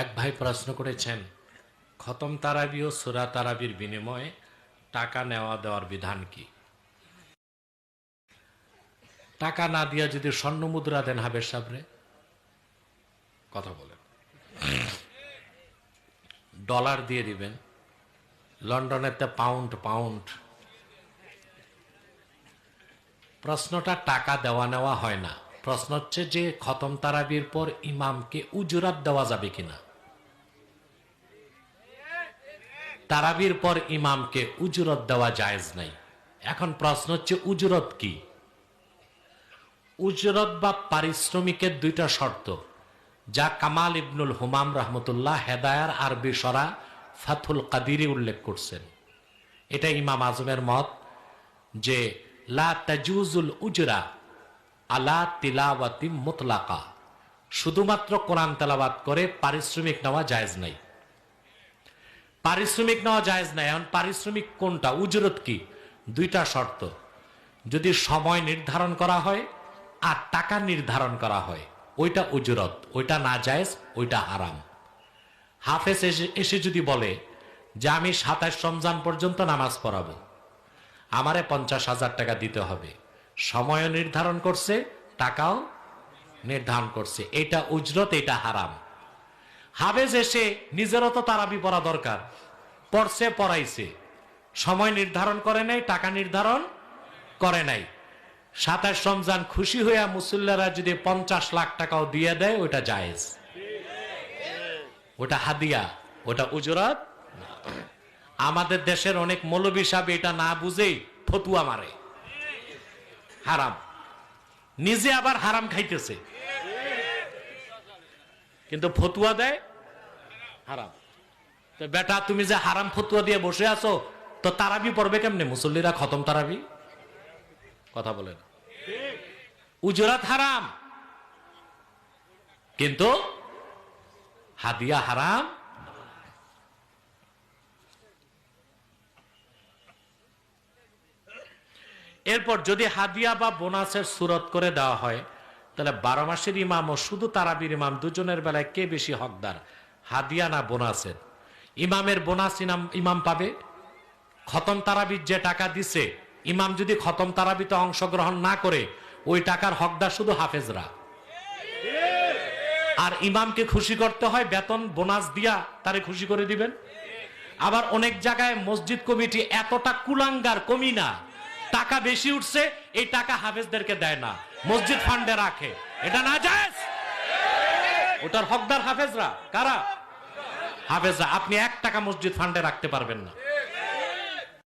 এক ভাই প্রশ্ন করেছেন, খতম তারাবি ও সূরা তারাবির বিনিময়ে টাকা নেওয়া দেওয়ার বিধান কি? টাকা না দিয়া যদি স্বর্ণ মুদ্রা দেন হাবের সাবরে, কথা বলেন, ডলার দিয়ে দিবেন, লন্ডনেতে পাউন্ড পাউন্ড। প্রশ্নটা টাকা দেওয়া নেওয়া হয় না। প্রশ্ন হচ্ছে যে খতম তারাবির পর ইমামকে উজরাত দেওয়া যাবে কিনা। তারাবির পর ইমামকে উজরত দেওয়া জায়েজ নাই। এখন প্রশ্ন হচ্ছে উজরত কি? উজরত বা পারিশ্রমিকের দুইটা শর্ত, যা কামাল ইবনুল হুমাম রহমতুল্লাহ হেদায়ার আরবি সরা ফাথুল কাদিরে উল্লেখ করছেন। এটা ইমাম আজমের মত যে লা তাজুজুল উজরা আলা তিলাওয়াতি মুতলাকা, শুধুমাত্র কোরআন তেলাওয়াত করে পারিশ্রমিক নেওয়া জায়েজ নাই। পারিশ্রমিক নেওয়া জায়েজ নাই। এখন পারিশ্রমিক কোনটা, উজরত কি? দুইটা শর্ত, যদি সময় নির্ধারণ করা হয় আর টাকা নির্ধারণ করা হয়, ওইটা উজরত, ওইটা না জায়েজ, ওইটা হারাম। হাফেজ এসে যদি বলে যে আমি 27 রমজান পর্যন্ত নামাজ পড়াবো, আমারে 50,000 টাকা দিতে হবে, সময়ও নির্ধারণ করছে, টাকাও নির্ধারণ করছে, এটা উজরত, এটা হারাম। হাফেজ এসে নিজেরও তো তারাবি পড়া দরকার, পড়ছে, পড়াইছে, সময় নির্ধারণ করে নাই, টাকা নির্ধারণ করে নাই। 27 রমজান খুশি হইয়া মুসল্লিরা যদি 50 লাখ টাকাও দিয়ে দেয়, ওটা জায়েজ, ওটা হাদিয়া, ওটা উজরত। আমাদের দেশের অনেক মৌলবী সাহেব এটা না বুঝেই ফতুয়া মারে, হারাম, নিজে আবার হারাম খাইতেছে, কিন্তু ফতুয়া দেয় হারাম। তো বেটা, তুমি যে হারাম ফতুয়া দিয়ে বসে আছো, তো তারাবি পড়বে কেমনে মুসল্লিরা? খতম তারাবি, কথা বলেন। উজরাত হারাম, কিন্তু হাদিয়া হারাম। এরপর যদি হাদিয়া বা বোনাসের সুরত করে দেওয়া হয়, তাহলে 12 মাসের ইমাম ও শুধু তারাবির ইমাম দুজনের বেলায় কে বেশি হকদার, হাদিয়া না বোনাসের? ইমামের বোনাস ইমাম পাবে। খতম তারাবির যে টাকা দিছে, ইমাম যদি খতম তারাবিতে অংশগ্রহণ না করে, ওই টাকার হকদার শুধু হাফেজরা। আর ইমামকে খুশি করতে হয়, বেতন বোনাস দিয়া তারে খুশি করে দিবেন। আবার অনেক জায়গায় মসজিদ কমিটি এতটা কুলাঙ্গার, কমি না, টাকা বেশি উঠছে, এই টাকা হাফেজদেরকে দেয় না, মসজিদ ফান্ডে রাখে, এটা না জায়েজ। ওটার হকদার হাফেজরা। কারা? হাফেজরা। আপনি 1 টাকা মসজিদ ফান্ডে রাখতে পারবেন না।